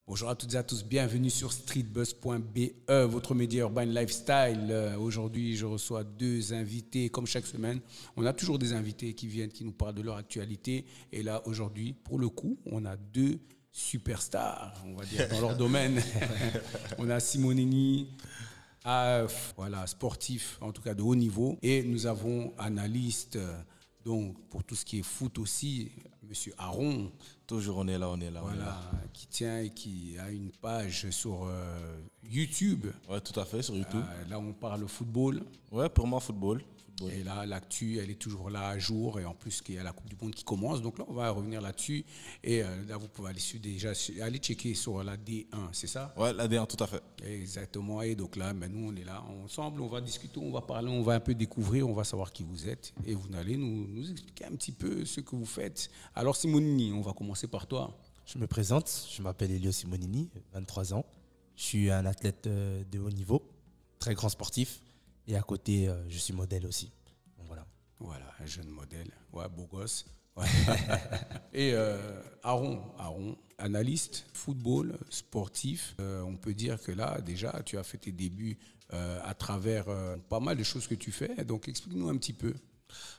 Bonjour à toutes et à tous, bienvenue sur streetbuzz.be, votre média urbain lifestyle. Aujourd'hui, je reçois deux invités, comme chaque semaine. On a toujours des invités qui viennent, qui nous parlent de leur actualité. Et là, aujourd'hui, pour le coup, on a deux superstars, on va dire, dans leur domaine. On a Simonini, voilà, sportif, en tout cas de haut niveau. Et nous avons analyste, donc pour tout ce qui est foot aussi, Monsieur Aaron. Toujours on est là. Voilà, qui tient et qui a une page sur YouTube. Ouais, tout à fait, sur YouTube. Là, on parle football. Ouais, pour moi, football. Et là, l'actu, elle est toujours là à jour. Et en plus, il y a la Coupe du Monde qui commence. Donc là, on va revenir là-dessus. Et là, vous pouvez aller checker sur la D1, c'est ça? Ouais, la D1, tout à fait. Exactement. Et donc là, nous, on est là ensemble. On va discuter, on va parler, on va un peu découvrir, on va savoir qui vous êtes. Et vous allez nous expliquer un petit peu ce que vous faites. Alors, Simonini, on va commencer par toi. Je me présente, je m'appelle Elio Simonini, 23 ans. Je suis un athlète de haut niveau, très grand sportif. Et à côté, je suis modèle aussi. Donc voilà. Voilà, un jeune modèle. Ouais, beau gosse. Ouais. Et Aaron, analyste, football, sportif. On peut dire que là, déjà, tu as fait tes débuts à travers pas mal de choses que tu fais. Donc, explique-nous un petit peu.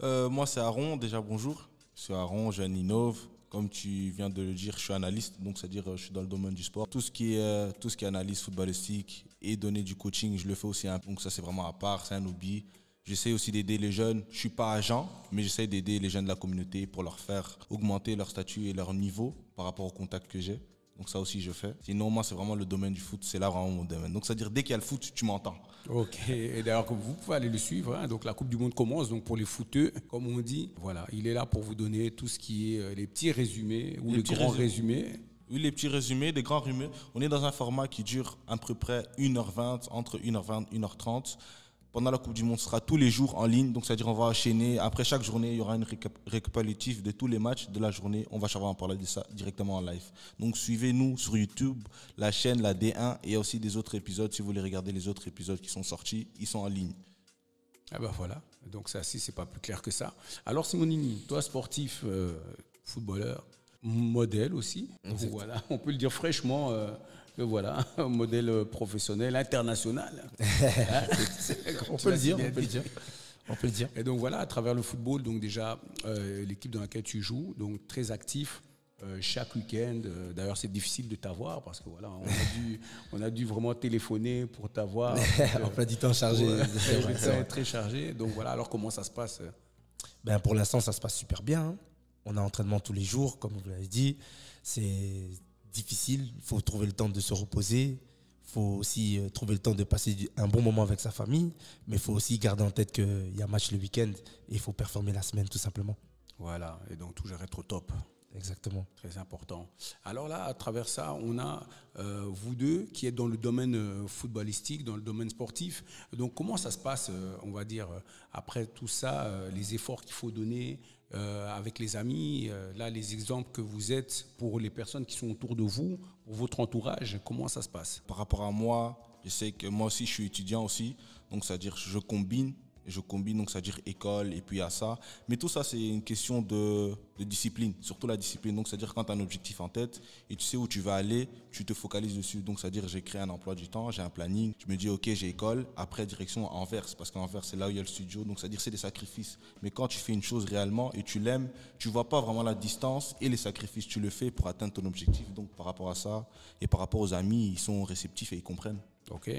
Moi, c'est Aaron. Déjà, bonjour. Je suis Aaron, jeune innove. Comme tu viens de le dire, je suis analyste, donc c'est-à-dire je suis dans le domaine du sport. Tout ce qui est analyse footballistique et donner du coaching, je le fais aussi. Donc ça, c'est vraiment à part, c'est un hobby. J'essaie aussi d'aider les jeunes. Je ne suis pas agent, mais j'essaie d'aider les jeunes de la communauté pour leur faire augmenter leur statut et leur niveau par rapport au contact que j'ai. Donc ça aussi, je fais. Sinon, moi, c'est vraiment le domaine du foot. C'est là vraiment mon domaine. Donc c'est-à-dire, dès qu'il y a le foot, tu m'entends. Ok, et d'ailleurs, vous pouvez aller le suivre. Hein. Donc la Coupe du Monde commence. Donc pour les footeux, comme on dit, voilà, il est là pour vous donner tout ce qui est les petits résumés ou les grands résumés. Oui, les petits résumés, les grands résumés. On est dans un format qui dure à peu près 1h20, entre 1h20 et 1h30. Pendant la Coupe du Monde, ce sera tous les jours en ligne. Donc, c'est-à-dire on va enchaîner. Après chaque journée, il y aura une récapitulative de tous les matchs de la journée. On va savoir en parler de ça directement en live. Donc, suivez-nous sur YouTube, la chaîne, la D1. Et il y a aussi des autres épisodes. Si vous voulez regarder les autres épisodes qui sont sortis, ils sont en ligne. Ah ben voilà. Donc, ça, si c'est pas plus clair que ça. Alors, Simonini, toi, sportif, footballeur, modèle aussi. Donc, voilà, on peut le dire fraîchement. Voilà, un modèle professionnel, international. On peut le dire. Et donc voilà, à travers le football, donc déjà, l'équipe dans laquelle tu joues, donc très actif, chaque week-end. D'ailleurs, c'est difficile de t'avoir parce que voilà, on a dû vraiment téléphoner pour t'avoir. Emploi du temps chargé. C'est très chargé. Donc voilà, alors comment ça se passe? Pour l'instant, ça se passe super bien. Hein. On a entraînement tous les jours, comme vous l'avez dit. C'est difficile, il faut trouver le temps de se reposer, il faut aussi trouver le temps de passer un bon moment avec sa famille, mais il faut aussi garder en tête qu'il y a match le week-end et il faut performer la semaine tout simplement. Voilà, et donc toujours être au top. Exactement. Très important. Alors là, à travers ça, on a vous deux qui êtes dans le domaine footballistique, dans le domaine sportif. Donc comment ça se passe, on va dire, après tout ça, les efforts qu'il faut donner avec les amis, là, les exemples que vous êtes pour les personnes qui sont autour de vous, pour votre entourage, comment ça se passe? Par rapport à moi, je sais que moi aussi, je suis étudiant aussi. Donc, c'est-à-dire je combine, donc c'est-à-dire école et puis à ça. Mais tout ça, c'est une question de discipline, surtout la discipline. Donc, c'est-à-dire quand tu as un objectif en tête et tu sais où tu vas aller, tu te focalises dessus. Donc, c'est-à-dire j'ai créé un emploi du temps, j'ai un planning. Je me dis, OK, j'ai école, après direction Anvers, parce qu'Anvers, c'est là où il y a le studio. Donc, c'est-à-dire c'est des sacrifices. Mais quand tu fais une chose réellement et tu l'aimes, tu vois pas vraiment la distance et les sacrifices. Tu le fais pour atteindre ton objectif. Donc, par rapport à ça et par rapport aux amis, ils sont réceptifs et ils comprennent. OK.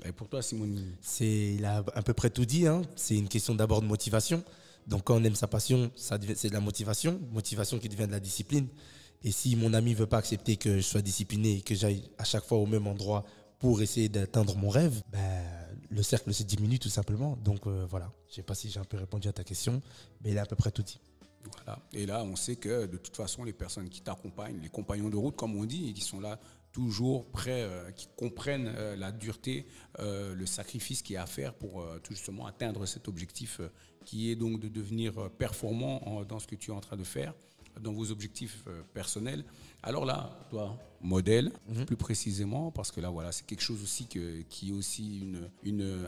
Et pour toi, Simonini? Il a à peu près tout dit. Hein. C'est une question d'abord de motivation. Donc quand on aime sa passion, c'est de la motivation qui devient de la discipline. Et si mon ami ne veut pas accepter que je sois discipliné et que j'aille à chaque fois au même endroit pour essayer d'atteindre mon rêve, le cercle se diminue tout simplement. Donc voilà, je ne sais pas si j'ai un peu répondu à ta question, mais il a à peu près tout dit. Voilà. Et là, on sait que de toute façon, les personnes qui t'accompagnent, les compagnons de route, comme on dit, qui sont là toujours prêts, qui comprennent la dureté, le sacrifice qu'il y a à faire pour tout justement atteindre cet objectif qui est donc de devenir performant dans ce que tu es en train de faire, dans vos objectifs personnels. Alors là, toi, modèle, plus précisément, parce que là, voilà, c'est quelque chose aussi qui est aussi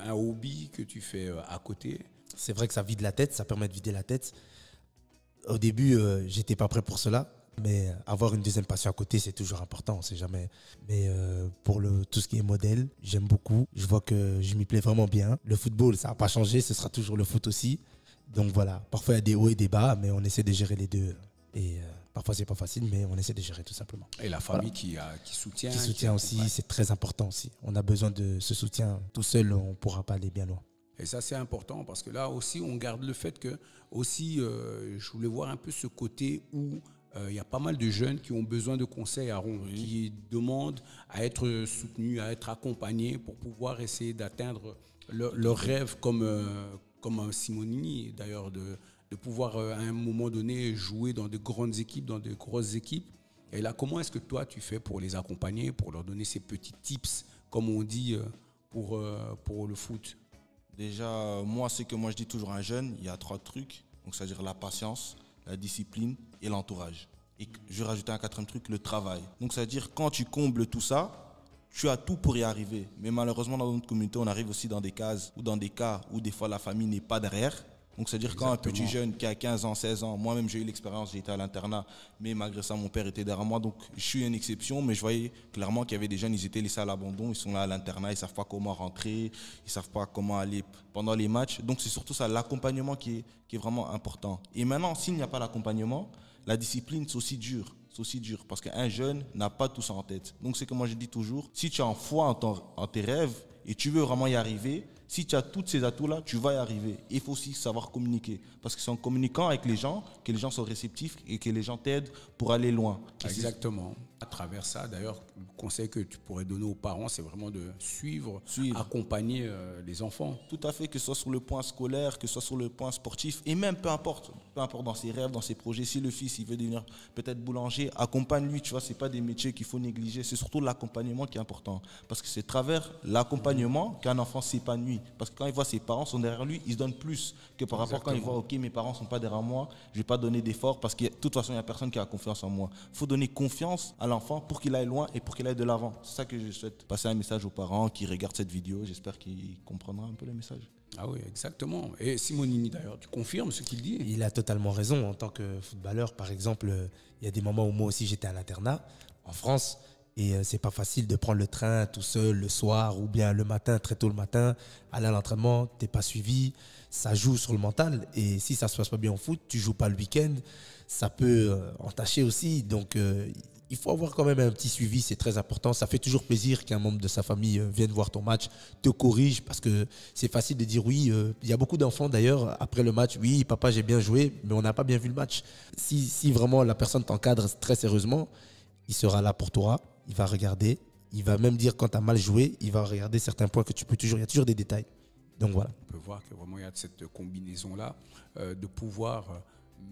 un hobby que tu fais à côté. C'est vrai que ça vide la tête, ça permet de vider la tête. Au début, j'étais pas prêt pour cela. Mais avoir une deuxième passion à côté, c'est toujours important, on sait jamais. Mais pour tout ce qui est modèle, j'aime beaucoup. Je vois que je m'y plais vraiment bien. Le football, ça n'a pas changé, ce sera toujours le foot aussi. Donc voilà, parfois il y a des hauts et des bas, mais on essaie de gérer les deux. Et parfois c'est pas facile, mais on essaie de gérer tout simplement. Et la famille qui soutient. Qui soutient aussi, c'est très important aussi. On a besoin de ce soutien. Tout seul, on ne pourra pas aller bien loin. Et ça, c'est important parce que là aussi, on garde le fait que, aussi, je voulais voir un peu ce côté où il y a pas mal de jeunes qui ont besoin de conseils à Ron, qui demandent à être soutenus, à être accompagnés pour pouvoir essayer d'atteindre leurs rêves comme Simonini, d'ailleurs, de pouvoir à un moment donné jouer dans de grandes équipes, dans de grosses équipes. Et là, comment est-ce que toi, tu fais pour les accompagner, pour leur donner ces petits tips, comme on dit, pour le foot? Déjà, moi, c'est que moi, je dis toujours à un jeune, il y a 3 trucs. Donc, c'est-à-dire la patience, la discipline et l'entourage. Et je vais rajouter un 4e truc, le travail. Donc, c'est-à-dire quand tu combles tout ça, tu as tout pour y arriver. Mais malheureusement, dans notre communauté, on arrive aussi dans des cases ou dans des cas où des fois la famille n'est pas derrière. Donc, c'est-à-dire quand un petit jeune qui a 15 ans, 16 ans, moi-même j'ai eu l'expérience, j'ai été à l'internat, mais malgré ça, mon père était derrière moi. Donc, je suis une exception, mais je voyais clairement qu'il y avait des jeunes, ils étaient laissés à l'abandon, ils sont là à l'internat, ils ne savent pas comment rentrer, ils ne savent pas comment aller pendant les matchs. Donc, c'est surtout ça, l'accompagnement qui est vraiment important. Et maintenant, s'il n'y a pas l'accompagnement, la discipline, c'est aussi dur. C'est aussi dur parce qu'un jeune n'a pas tout ça en tête. Donc, c'est comme moi je dis toujours, si tu as foi en tes rêves et tu veux vraiment y arriver, si tu as tous ces atouts-là, tu vas y arriver. Il faut aussi savoir communiquer. Parce que c'est en communiquant avec les gens que les gens sont réceptifs et que les gens t'aident pour aller loin. Exactement. À travers ça, d'ailleurs, le conseil que tu pourrais donner aux parents, c'est vraiment de suivre. Accompagner les enfants. Tout à fait, que ce soit sur le point scolaire, que ce soit sur le point sportif, et même peu importe dans ses rêves, dans ses projets. Si le fils il veut devenir peut-être boulanger, accompagne-lui. Tu vois, c'est pas des métiers qu'il faut négliger. C'est surtout l'accompagnement qui est important, parce que c'est à travers l'accompagnement qu'un enfant s'épanouit. Parce que quand il voit ses parents sont derrière lui, il se donne plus que par rapport quand il voit, ok, mes parents sont pas derrière moi, je vais pas donner d'efforts parce que de toute façon il y a personne qui a confiance en moi. Il faut donner confiance à l'enfant pour qu'il aille loin et pour qu'il aille de l'avant. C'est ça que je souhaite passer un message aux parents qui regardent cette vidéo. J'espère qu'ils comprendront un peu le message. Ah oui, exactement. Et Simonini, d'ailleurs, tu confirmes ce qu'il dit? Il a totalement raison. En tant que footballeur, par exemple, il y a des moments où moi aussi j'étais à l'internat en France et c'est pas facile de prendre le train tout seul le soir ou bien le matin, très tôt le matin, aller à l'entraînement, t'es pas suivi. Ça joue sur le mental et si ça se passe pas bien au foot, tu joues pas le week-end, ça peut entacher aussi. Donc il faut avoir quand même un petit suivi, c'est très important. Ça fait toujours plaisir qu'un membre de sa famille vienne voir ton match, te corrige, parce que c'est facile de dire oui. Il y a beaucoup d'enfants d'ailleurs, après le match, oui, papa, j'ai bien joué, mais on n'a pas bien vu le match. Si vraiment la personne t'encadre très sérieusement, il sera là pour toi, il va regarder, il va même dire quand tu as mal joué, il va regarder certains points que tu peux toujours, il y a toujours des détails. Donc voilà. On peut voir que vraiment il y a cette combinaison-là de pouvoir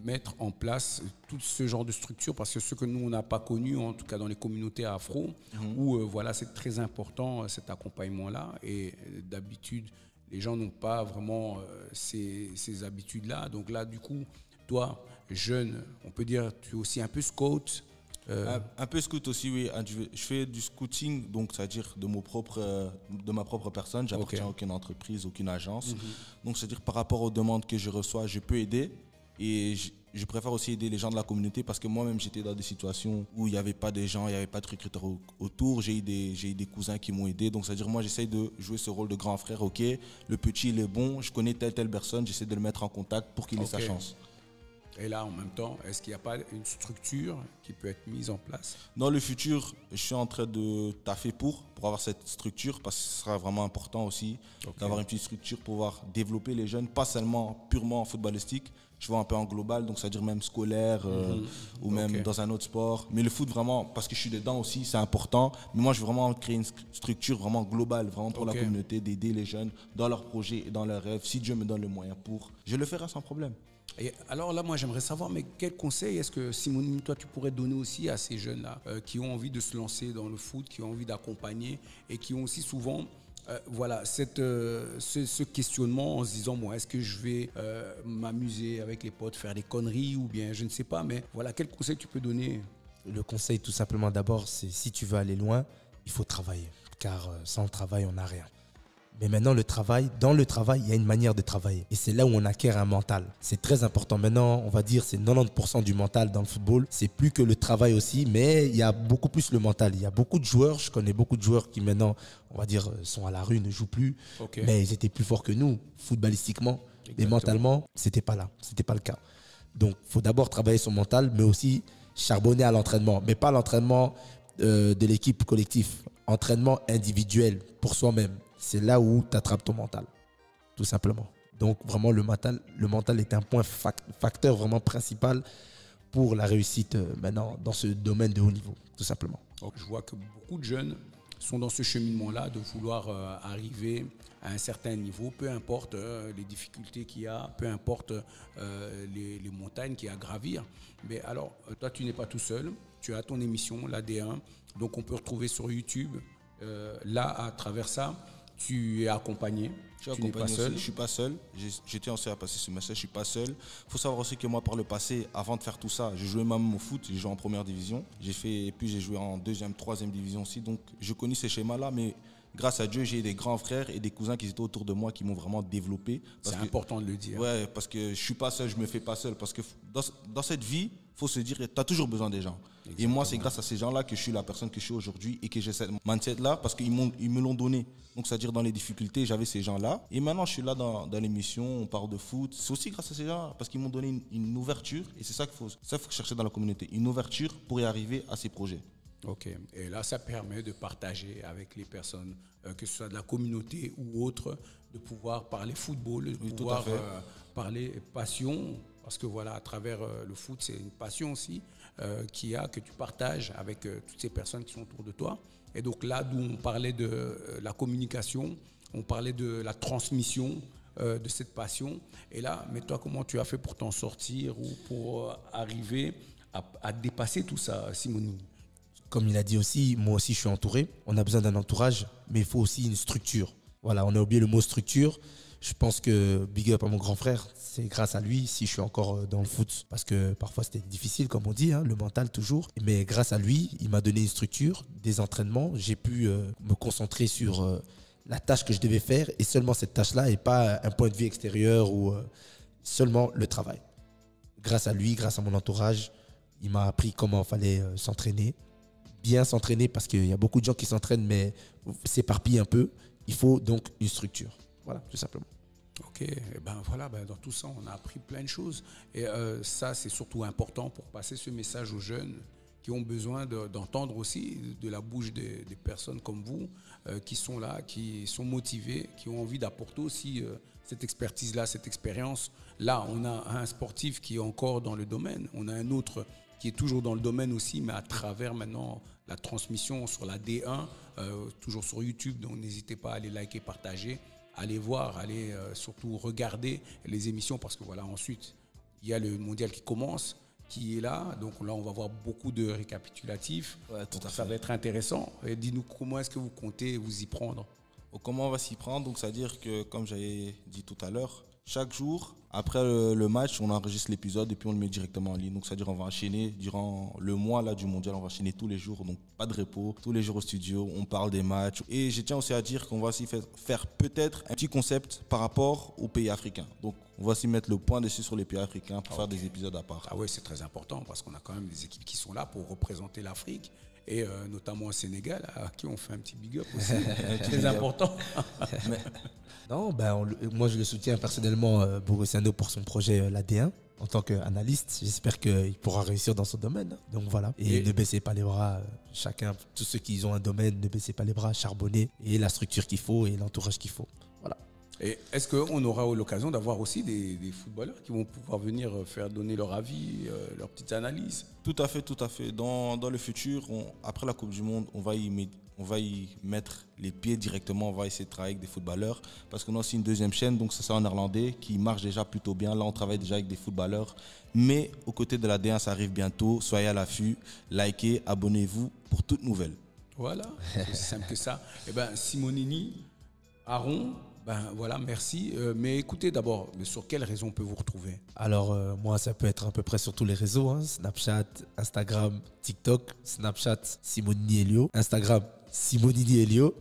mettre en place tout ce genre de structure, parce que ce que nous on n'a pas connu, en tout cas dans les communautés afro, où voilà, c'est très important cet accompagnement-là, et d'habitude les gens n'ont pas vraiment ces habitudes-là. Donc là, du coup, toi, jeune, on peut dire, tu es aussi un peu scout. Un peu scout aussi, oui. Je fais du scouting, donc c'est-à-dire de ma propre personne. J'appartiens à aucune entreprise, aucune agence. Donc c'est-à-dire par rapport aux demandes que je reçois, je peux aider. Et je préfère aussi aider les gens de la communauté, parce que moi-même j'étais dans des situations où il n'y avait pas de gens, il n'y avait pas de recruteurs autour. J'ai eu des cousins qui m'ont aidé. Donc c'est-à-dire moi j'essaye de jouer ce rôle de grand frère. Ok, le petit il est bon, je connais telle personne, j'essaie de le mettre en contact pour qu'il ait sa chance. Et là, en même temps, est-ce qu'il n'y a pas une structure qui peut être mise en place? Dans le futur, je suis en train de taffer pour avoir cette structure, parce que ce sera vraiment important aussi d'avoir une petite structure pour pouvoir développer les jeunes, pas seulement purement footballistique, je vois un peu en global, donc c'est-à-dire même scolaire ou même dans un autre sport. Mais le foot, vraiment, parce que je suis dedans aussi, c'est important. Mais moi, je veux vraiment créer une structure vraiment globale, vraiment pour la communauté, d'aider les jeunes dans leurs projets et dans leurs rêves. Si Dieu me donne le moyen pour, je le ferai sans problème. Et alors là, moi, j'aimerais savoir, mais quel conseil est-ce que, Simonini, toi, tu pourrais donner aussi à ces jeunes-là qui ont envie de se lancer dans le foot, qui ont envie d'accompagner et qui ont aussi souvent voilà, ce questionnement en se disant, moi, est-ce que je vais m'amuser avec les potes, faire des conneries ou bien je ne sais pas, mais voilà, quel conseil tu peux donner? Le conseil, tout simplement, d'abord, c'est si tu veux aller loin, il faut travailler, car sans le travail, on n'a rien. Mais maintenant, dans le travail, il y a une manière de travailler. Et c'est là où on acquiert un mental. C'est très important. Maintenant, on va dire c'est 90% du mental dans le football. C'est plus que le travail aussi, mais il y a beaucoup plus le mental. Il y a beaucoup de joueurs, je connais beaucoup de joueurs qui maintenant, on va dire, sont à la rue, ne jouent plus. Okay. Mais ils étaient plus forts que nous, footballistiquement. Exactement. Mais mentalement, c'était pas là. C'était pas le cas. Donc, il faut d'abord travailler son mental, mais aussi charbonner à l'entraînement. Mais pas l'entraînement de l'équipe collective. Entraînement individuel pour soi-même. C'est là où tu attrapes ton mental, tout simplement. Donc, vraiment, le mental est un point facteur vraiment principal pour la réussite maintenant dans ce domaine de haut niveau, tout simplement. Donc, je vois que beaucoup de jeunes sont dans ce cheminement-là de vouloir arriver à un certain niveau, peu importe les difficultés qu'il y a, peu importe les montagnes qu'il y a à gravir. Mais alors, toi, tu n'es pas tout seul. Tu as ton émission, l'AD1. Donc, on peut retrouver sur YouTube. Là, à travers ça, tu es accompagné. Tu n'es pas seul. Je ne suis pas seul. Je tiens aussi à passer ce message. Je ne suis pas seul. Il faut savoir aussi que moi, par le passé, avant de faire tout ça, j'ai joué même au foot. J'ai joué en première division. Puis j'ai joué en deuxième, troisième division aussi. Donc, je connais ces schémas-là. Mais grâce à Dieu, j'ai des grands frères et des cousins qui étaient autour de moi qui m'ont vraiment développé. C'est important de le dire. Ouais, parce que je ne suis pas seul, je ne me fais pas seul. Parce que dans cette vie, il faut se dire, tu as toujours besoin des gens. Exactement. Et moi, c'est grâce à ces gens-là que je suis la personne que je suis aujourd'hui et que j'ai cette mindset-là parce qu'ils me l'ont donné. Donc, c'est-à-dire dans les difficultés, j'avais ces gens-là. Et maintenant, je suis là dans l'émission, on parle de foot. C'est aussi grâce à ces gens-là parce qu'ils m'ont donné une ouverture. Et c'est ça qu'il faut chercher dans la communauté. Une ouverture pour y arriver à ces projets. Ok. Et là, ça permet de partager avec les personnes, que ce soit de la communauté ou autre, de pouvoir parler football, de pouvoir parler passion. Parce que voilà, à travers le foot, c'est une passion aussi que tu partages avec toutes ces personnes qui sont autour de toi. Et donc là, d'où on parlait de la communication, on parlait de la transmission de cette passion. Et là, mais toi, comment tu as fait pour t'en sortir ou pour arriver à dépasser tout ça, Simoni? Comme il a dit aussi, moi aussi, je suis entouré. On a besoin d'un entourage, mais il faut aussi une structure. Voilà, on a oublié le mot structure. Je pense que big up à mon grand frère, c'est grâce à lui si je suis encore dans le foot. Parce que parfois c'était difficile, comme on dit, hein, le mental toujours. Mais grâce à lui, il m'a donné une structure, des entraînements. J'ai pu me concentrer sur la tâche que je devais faire et seulement cette tâche-là et pas un point de vue extérieur ou seulement le travail. Grâce à lui, grâce à mon entourage, il m'a appris comment il fallait s'entraîner. Bien s'entraîner parce qu'il y a beaucoup de gens qui s'entraînent mais s'éparpillent un peu. Il faut donc une structure. Voilà, tout simplement. Ok, et ben voilà, dans tout ça, on a appris plein de choses. Et ça, c'est surtout important pour passer ce message aux jeunes qui ont besoin d'entendre aussi de la bouche des personnes comme vous, qui sont là, qui sont motivés, qui ont envie d'apporter aussi cette expertise-là, cette expérience. Là, on a un sportif qui est encore dans le domaine. On a un autre qui est toujours dans le domaine aussi, mais à travers maintenant la transmission sur la D1, toujours sur YouTube. Donc, n'hésitez pas à aller liker, partager. Allez voir, allez surtout regarder les émissions parce que voilà, ensuite, il y a le mondial qui commence, qui est là. Donc là, on va voir beaucoup de récapitulatifs. Ouais, tout à fait. Ça va être intéressant. Et dis-nous, comment est-ce que vous comptez vous y prendre? Comment on va s'y prendre? Donc, c'est-à-dire que, comme j'avais dit tout à l'heure, chaque jour, après le match, on enregistre l'épisode et puis on le met directement en ligne. Donc, c'est-à-dire on va enchaîner durant le mois là, du mondial, on va enchaîner tous les jours. Donc, pas de repos, tous les jours au studio, on parle des matchs. Et je tiens aussi à dire qu'on va aussi faire peut-être un petit concept par rapport aux pays africains. Donc, on va aussi mettre le point dessus sur les pays africains pour faire des épisodes à part. Ah oui, c'est très important parce qu'on a quand même des équipes qui sont là pour représenter l'Afrique. Et notamment au Sénégal, à qui on fait un petit big up aussi. Très important. Non, moi je le soutiens personnellement, Borussiano, pour son projet l'AD1 en tant qu'analyste. J'espère qu'il pourra réussir dans son domaine. Donc voilà. Et ne baissez pas les bras, chacun, tous ceux qui ont un domaine, ne baissez pas les bras, charbonnez et la structure qu'il faut et l'entourage qu'il faut. Voilà. Et est-ce qu'on aura l'occasion d'avoir aussi des footballeurs qui vont pouvoir venir faire donner leur avis, leurs petites analyses? Tout à fait, tout à fait. Dans le futur, après la Coupe du Monde, on va y mettre les pieds directement, on va essayer de travailler avec des footballeurs parce qu'on a aussi une deuxième chaîne, donc ça c'est en néerlandais, qui marche déjà plutôt bien. Là, on travaille déjà avec des footballeurs. Mais aux côtés de la D1, ça arrive bientôt. Soyez à l'affût, likez, abonnez-vous pour toutes nouvelles. Voilà, c'est aussi simple que ça. Eh bien, Simonini, Aaron, voilà, merci. Mais écoutez d'abord, sur quelles réseaux on peut vous retrouver? Alors, moi, ça peut être à peu près sur tous les réseaux. Hein. Snapchat, Instagram, TikTok. Snapchat, Simonini Elio. Instagram, Simonini Elio.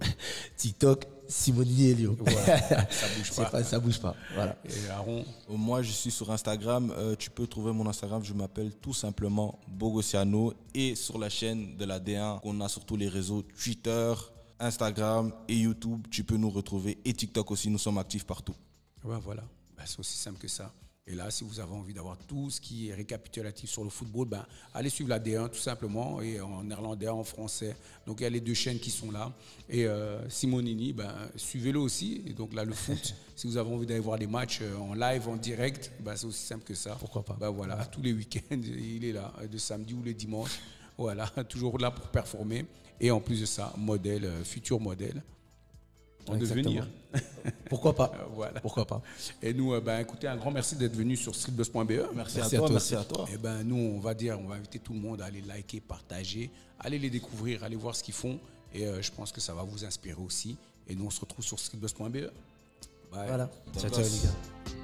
TikTok, Simonini et Lio. Voilà, ça bouge pas. Ça bouge pas. Voilà. Et Aaron, Moi, je suis sur Instagram. Tu peux trouver mon Instagram. Je m'appelle tout simplement Bogosiano. Et sur la chaîne de la D1, qu'on a sur tous les réseaux Twitter, Instagram et YouTube, tu peux nous retrouver. Et TikTok aussi, nous sommes actifs partout. ben voilà, ben c'est aussi simple que ça. Et là, si vous avez envie d'avoir tout ce qui est récapitulatif sur le football, ben, allez suivre la D1 tout simplement, et en néerlandais, en français. Donc il y a les deux chaînes qui sont là. Et Simonini, ben, suivez-le aussi. Et donc là, le foot, si vous avez envie d'aller voir des matchs en live, en direct, ben, c'est aussi simple que ça. Pourquoi pas. Ben, voilà, tous les week-ends, il est là, de samedi ou le dimanche. Voilà, toujours là pour performer. Et en plus de ça, modèle, futur modèle. En devenir. Pourquoi pas. Voilà. Pourquoi pas. Et nous, ben, écoutez, un grand merci d'être venu sur streetbuzz.be. Merci à toi. Et ben, nous, on va inviter tout le monde à aller liker, partager, aller les découvrir, aller voir ce qu'ils font. Et je pense que ça va vous inspirer aussi. Et nous, on se retrouve sur streetbuzz.be. Bye. Voilà. Ciao, ciao les gars.